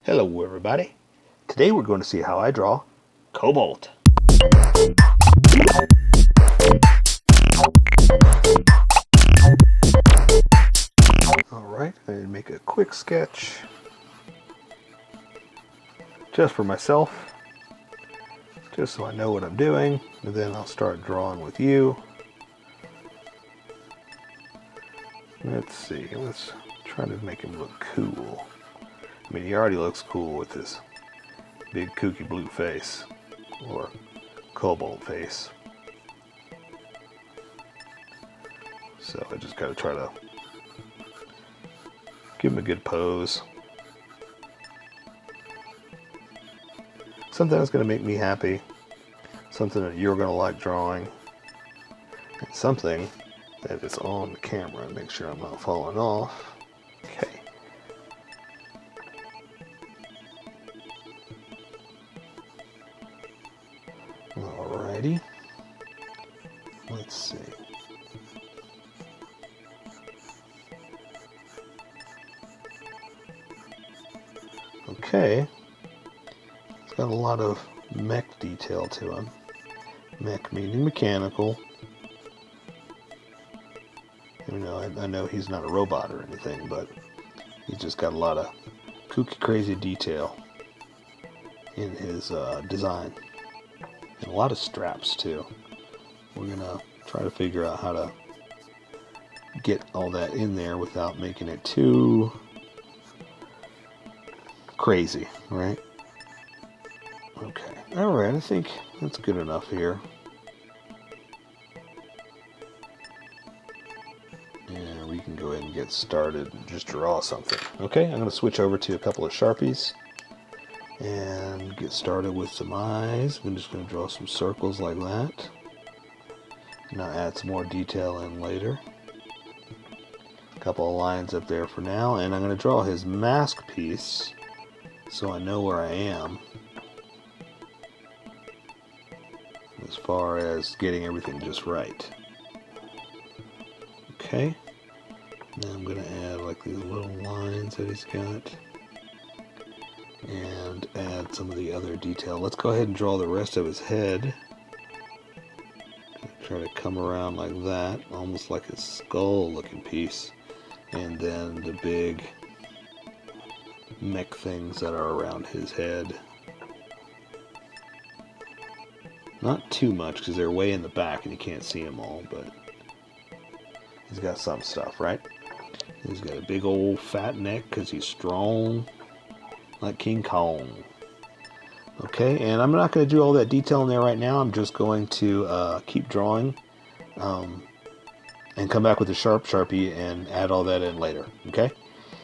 Hello everybody. Today we're going to see how I draw Cobalt. Alright, I'm going to make a quick sketch just for myself, just so I know what I'm doing, and then I'll start drawing with you. Let's see, let's try to make him look cool. I mean, he already looks cool with his big kooky blue face, or cobalt face. So I just gotta try to give him a good pose. Something that's gonna make me happy. Something that you're gonna like drawing. And something that is on the camera and make sure I'm not falling off. Okay. Alrighty. Let's see. Okay. It's got a lot of mech detail to him. Mech meaning mechanical. You know, I know he's not a robot or anything, but he's just got a lot of kooky crazy detail in his design. And a lot of straps too. We're gonna try to figure out how to get all that in there without making it too crazy, right? Okay, alright, I think that's good enough here. And we can go ahead and get started and just draw something. Okay, I'm gonna switch over to a couple of sharpies and get started with some eyes. I'm just going to draw some circles like that, and I'll add some more detail in later. A couple of lines up there for now, and I'm going to draw his mask piece so I know where I am as far as getting everything just right. Okay, now I'm going to add like these little lines that he's got and add some of the other detail. Let's go ahead and draw the rest of his head. Try to come around like that, almost like a skull looking piece, and then the big mech things that are around his head. Not too much because they're way in the back and you can't see them all, but he's got some stuff, right? He's got a big old fat neck because he's strong like King Kong. Okay, and I'm not going to do all that detail in there right now. I'm just going to keep drawing and come back with a Sharpie and add all that in later. Okay,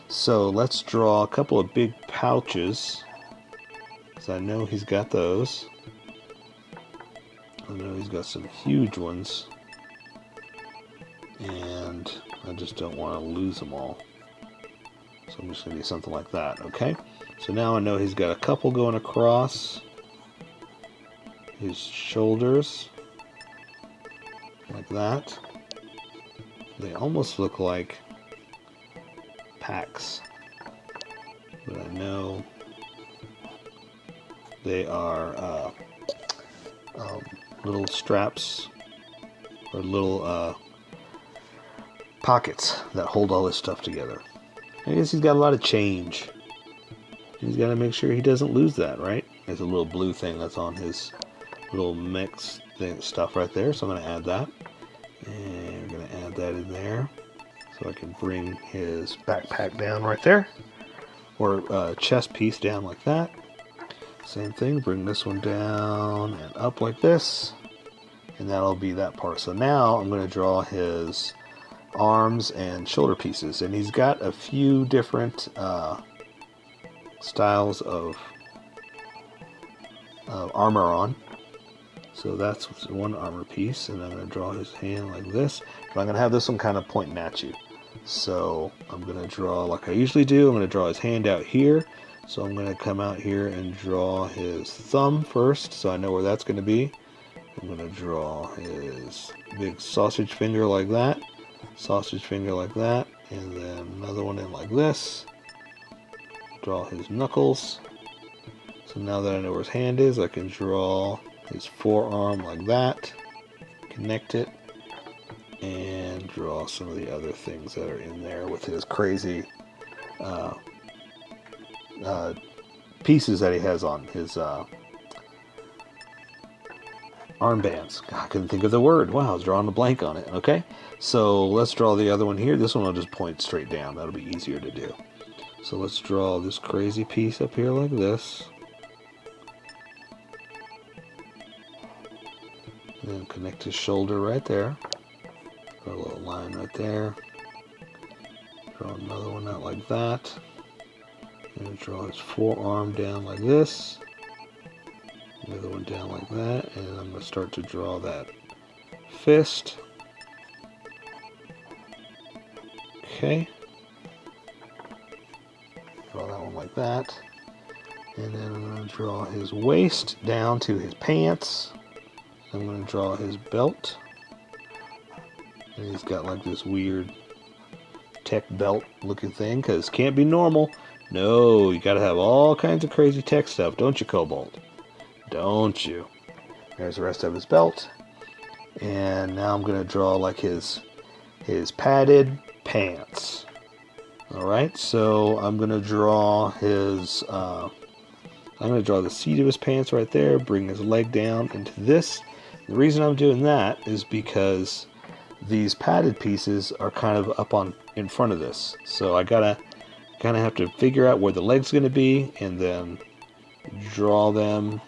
so let's draw a couple of big pouches because I know he's got those. I know he's got some huge ones, and I just don't want to lose them all. So I'm just going to do something like that, okay? So now I know he's got a couple going across his shoulders, like that. They almost look like packs, but I know they are little straps or little pockets that hold all this stuff together. I guess he's got a lot of change. He's got to make sure he doesn't lose that, right? There's a little blue thing that's on his little mix thing stuff right there, so I'm going to add that. And we're going to add that in there so I can bring his backpack down right there, or chest piece down like that. Same thing, bring this one down and up like this, and that'll be that part. So now I'm going to draw his arms and shoulder pieces, and he's got a few different styles of armor on. So that's one armor piece, and I'm going to draw his hand like this, but I'm going to have this one kind of pointing at you. So I'm going to draw like I usually do. I'm going to draw his hand out here, so I'm going to come out here and draw his thumb first so I know where that's going to be. I'm going to draw his big sausage finger like that, sausage finger like that, and then another one in like this, draw his knuckles. So now that I know where his hand is, I can draw his forearm like that, connect it, and draw some of the other things that are in there with his crazy pieces that he has on his armbands. God, I couldn't think of the word. Wow, I was drawing a blank on it. Okay, so let's draw the other one here. This one I'll just point straight down. That'll be easier to do. So let's draw this crazy piece up here like this. And then connect his shoulder right there. Draw a little line right there. Draw another one out like that. And draw his forearm down like this. Another one down like that. And I'm going to start to draw that fist. Okay. Draw that one like that. And then I'm going to draw his waist down to his pants. I'm going to draw his belt. And he's got like this weird tech belt looking thing, because it can't be normal. No, you got to have all kinds of crazy tech stuff, don't you, Cobalt? Don't you? There's the rest of his belt. And now I'm going to draw like his padded pants. Alright, so I'm going to draw his, I'm going to draw the seat of his pants right there, bring his leg down into this. The reason I'm doing that is because these padded pieces are kind of up on in front of this. So I gotta kind of have to figure out where the leg's going to be and then draw them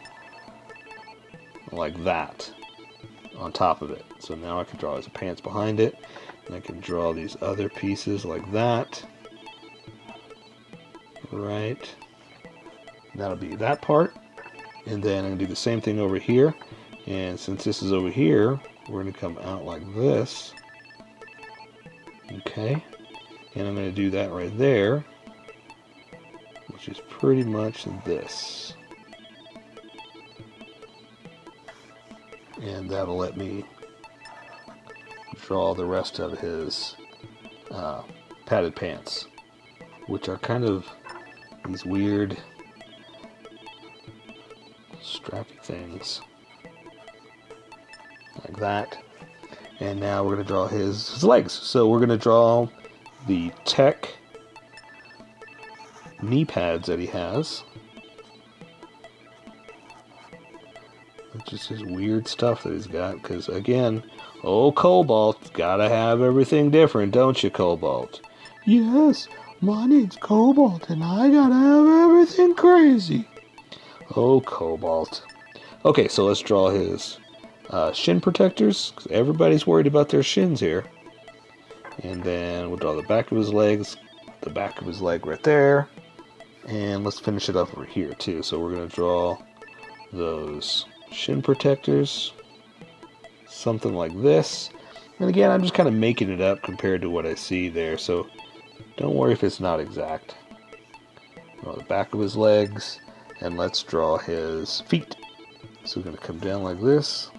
like that on top of it. So now I can draw his pants behind it, and I can draw these other pieces like that. Right. That'll be that part. And then I'm going to do the same thing over here. And since this is over here, we're going to come out like this. Okay. And I'm going to do that right there, which is pretty much this. And that'll let me draw the rest of his padded pants, which are kind of these weird strappy things like that. And now we're going to draw his legs. So we're going to draw the tech knee pads that he has. It's just his weird stuff that he's got, because again, oh, Cobalt, gotta have everything different, don't you, Cobalt? Yes, my name's Cobalt, and I gotta have everything crazy. Oh, Cobalt. Okay, so let's draw his shin protectors, because everybody's worried about their shins here. And then we'll draw the back of his legs, the back of his leg right there. And let's finish it up over here, too. So we're going to draw those shin protectors, something like this. And again, I'm just kind of making it up compared to what I see there, so don't worry if it's not exact. Draw the back of his legs, and let's draw his feet. So we're going to come down like this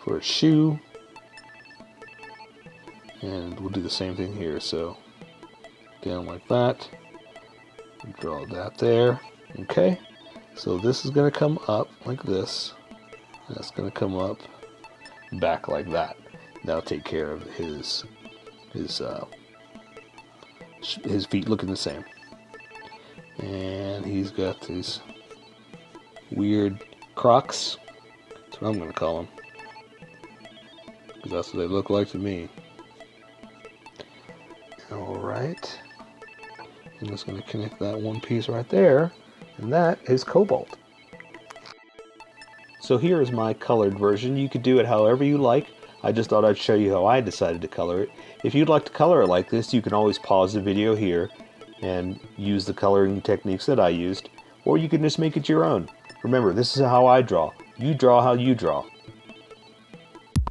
for a shoe, and we'll do the same thing here. So down like that, draw that there. Okay, so this is going to come up like this. That's going to come up back like that. That'll take care of his feet looking the same. And he's got these weird Crocs. That's what I'm going to call them, because that's what they look like to me. Alright. I'm just going to connect that one piece right there, and that is Cobalt. So here is my colored version. You could do it however you like. I just thought I'd show you how I decided to color it. If you'd like to color it like this, you can always pause the video here and use the coloring techniques that I used, or you can just make it your own. Remember, this is how I draw. You draw how you draw.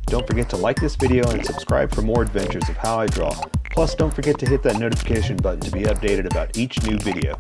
Don't forget to like this video and subscribe for more adventures of how I draw. Plus, don't forget to hit that notification button to be updated about each new video.